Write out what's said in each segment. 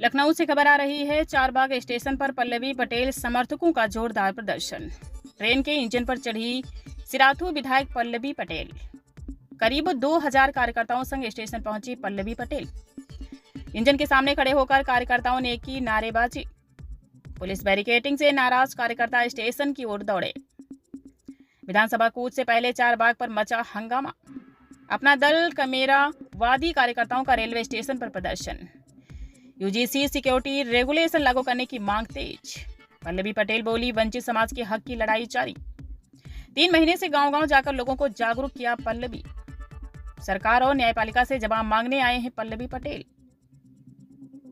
लखनऊ से खबर आ रही है। चारबाग स्टेशन पर पल्लवी पटेल समर्थकों का जोरदार प्रदर्शन। ट्रेन के इंजन पर चढ़ी सिराथू विधायक पल्लवी पटेल। करीब 2000 कार्यकर्ताओं संग स्टेशन पहुंची पल्लवी पटेल। इंजन के सामने खड़े होकर कार्यकर्ताओं ने की नारेबाजी। पुलिस बैरिकेडिंग से नाराज कार्यकर्ता स्टेशन की ओर दौड़े। विधानसभा कूच से पहले चारबाग पर मचा हंगामा। अपना दल कमेरा वादी कार्यकर्ताओं का रेलवे स्टेशन पर प्रदर्शन। यूजीसी सिक्योरिटी रेगुलेशन लागू करने की मांग तेज। पल्लवी पटेल बोली, वंचित समाज के हक की लड़ाई जारी। 3 महीने से गांव-गांव जाकर लोगों को जागरूक किया पल्लवी। सरकार और न्यायपालिका से जवाब मांगने आए हैं पल्लवी पटेल।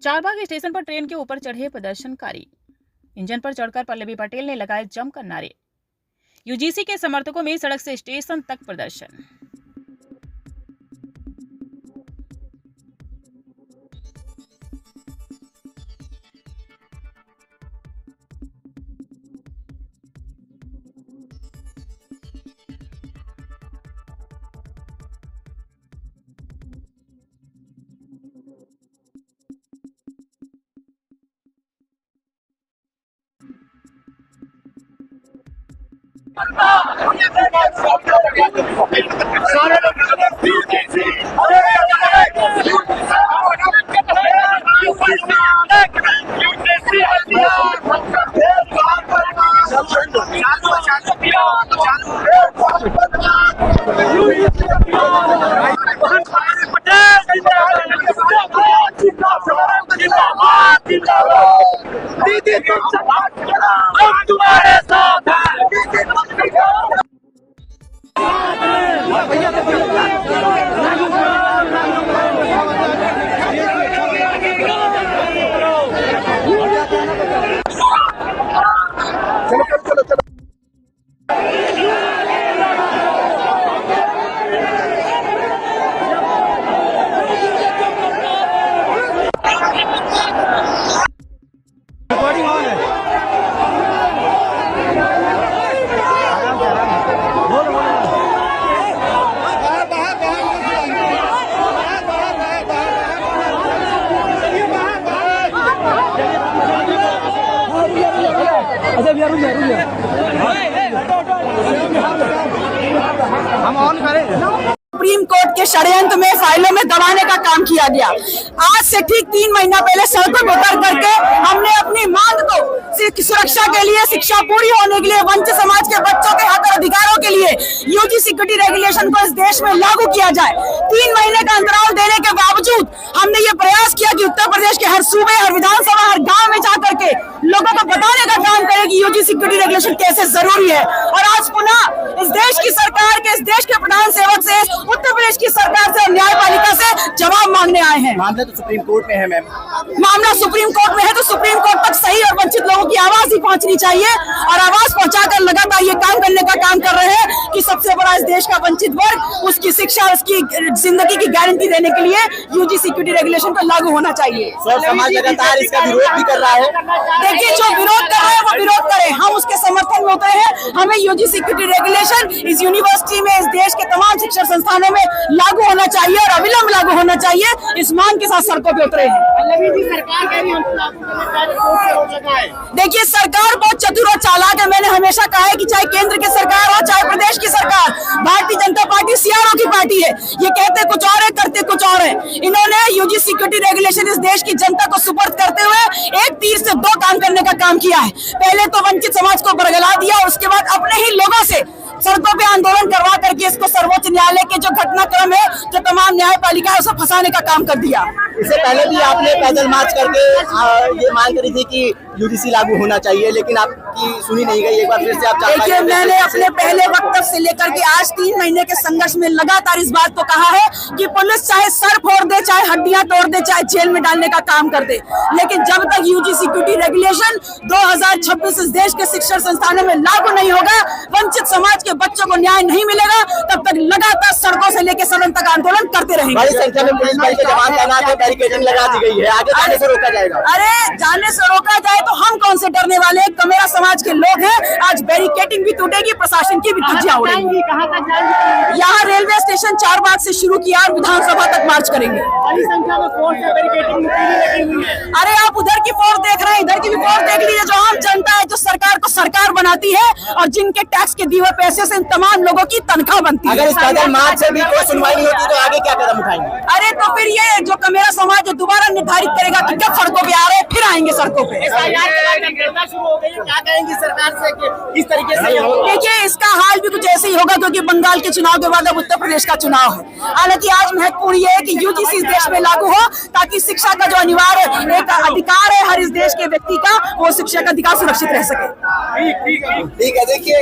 चारबाग स्टेशन पर ट्रेन के ऊपर चढ़े प्रदर्शनकारी। इंजन पर चढ़कर पल्लवी पटेल ने लगाए जमकर नारे। यूजीसी के समर्थकों में सड़क से स्टेशन तक प्रदर्शन। दीदी तुम्हारे साथ है। हम ऑन करें। सुप्रीम कोर्ट के षड्यंत्र में फाइलों में दबाने का काम किया गया। आज से ठीक 3 महीना पहले सड़कों पर उतर करके हमने अपनी मांग को सुरक्षा के लिए, शिक्षा पूरी होने के लिए, वंचित समाज के बच्चों के हक और अधिकारों के लिए यूजी सिक्योरिटी रेगुलेशन को इस देश में लागू किया जाए। 3 महीने का अंतराल देने के बावजूद हमने ये प्रयास किया कि उत्तर प्रदेश के हर सूबे, हर विधानसभा, हर गाँव में जाकर के लोगों को बताने का काम करें कि यूजी सिक्योरिटी रेगुलेशन कैसे जरूरी है। और आज पुनः इस देश की सरकार के, इस देश के प्रधान सेवक से, उत्तर प्रदेश की सरकार से, न्यायपालिका से जवाब मांगने आए हैं। मामला तो सुप्रीम कोर्ट में है मैम। मामला सुप्रीम कोर्ट में है तो सुप्रीम कोर्ट तक सही और वंचित लोगों की आवाज ही पहुंचनी चाहिए। और आवाज पहुंचाकर लगातार ये काम करने का काम कर रहे हैं कि सबसे बड़ा इस देश का वंचित वर्ग, उसकी शिक्षा, उसकी जिंदगी की गारंटी देने के लिए यूजी सिक्योरिटी रेगुलेशन को लागू होना चाहिए। समाज लगातार इसका विरोध भी कर रहा है। देखिए, जो विरोध कर रहे हैं वो विरोध करें, हम उसके समर्थन में उतरे हैं। हमें यूजी सिक्योरिटी रेगुलेशन इस यूनिवर्सिटी में, इस देश के तमाम शिक्षण संस्थानों में लागू होना चाहिए और अविलंब लागू होना चाहिए। इस मांग के साथ सड़कों पे उतरे हैं। देखिए, सरकार बहुत चतुर और चालाक है। मैंने हमेशा कहा है कि चाहे केंद्र की सरकार हो, चाहे प्रदेश की सरकार, भारतीय जनता पार्टी सीआरओ की पार्टी है। ये कहते कुछ और है, करते कुछ और है। इन्होंने यूजी सिक्योरिटी रेगुलेशन इस देश की जनता को सुपुर्द करते हुए एक तीर से 2 काम करने का काम किया है। पहले तो वंचित समाज को बरगला दिया, उसके बाद अपने ही लोगों से सड़कों पे आंदोलन करवा करके इसको सर्वोच्च न्यायालय के जो घटनाक्रम है, जो तमाम न्यायपालिका है, उसे फंसाने का काम कर दिया। इससे पहले भी आपने पैदल मार्च करके ये मांग करी थी कि यूजीसी लागू होना चाहिए, लेकिन आपकी सुनी नहीं गई। एक बार फिर से आप देखिए, मैंने अपने पहले वक्तव्य से लेकर के आज 3 महीने के संघर्ष में लगातार इस बात को कहा है कि पुलिस चाहे सर फोड़ दे, चाहे हड्डियां तोड़ दे, चाहे जेल में डालने का काम कर दे, लेकिन जब तक यूजी सिक्योरिटी रेगुलेशन 2026 इस देश के शिक्षण संस्थानों में लागू नहीं होगा, वंचित समाज के बच्चों को न्याय नहीं मिलेगा, तब तक लगातार सड़कों से लेकर सदन तक आंदोलन करते रहेंगे। बड़ी संख्या में पुलिस बल के जवान तैनात है, बैरिकेडिंग लगा दी गई है, आगे जाने से रोका जाएगा। अरे, जाने से रोका जाए तो हम कौन से डरने वाले हैं? कमेरा समाज के लोग हैं। आज बैरिकेडिंग भी टूटेगी, प्रशासन की भी धज्जियां उड़ेंगी। यहाँ रेलवे स्टेशन चारबाग से शुरू किया और विधानसभा तक मार्च करेंगे। बड़ी संख्या में फोर्स है, बैरिकेडिंग लगी हुई है। अरे, इधर की रिपोर्ट देख लीजिए, जो आम जनता है, जो सरकार को सरकार बनाती है और जिनके टैक्स के दिए हुए पैसे से इन तमाम लोगों की तनख्वाह बनती है। अगर इस पैदल मार्च से भी कोई सुनवाई नहीं होती तो आगे क्या कदम उठाएंगे? अरे तो फिर ये जो मेरा समाज दोबारा निर्धारित करेगा कि कब सड़कों पे आ रहे हैं, फिर आएंगे सड़कों पे। शुरू हो गई, क्या कहेंगी सरकार से कि किस तरीके से? देखिए, इसका हाल भी कुछ ऐसे ही होगा, क्योंकि बंगाल के चुनाव के बाद अब उत्तर प्रदेश का चुनाव है। हालांकि आज महत्वपूर्ण ये है कि यूजीसी इस देश में लागू हो, ताकि शिक्षा का जो अनिवार्य एक अधिकार है हर इस देश के व्यक्ति का, वो शिक्षा का अधिकार सुरक्षित रह सके। ठीक है, देखिए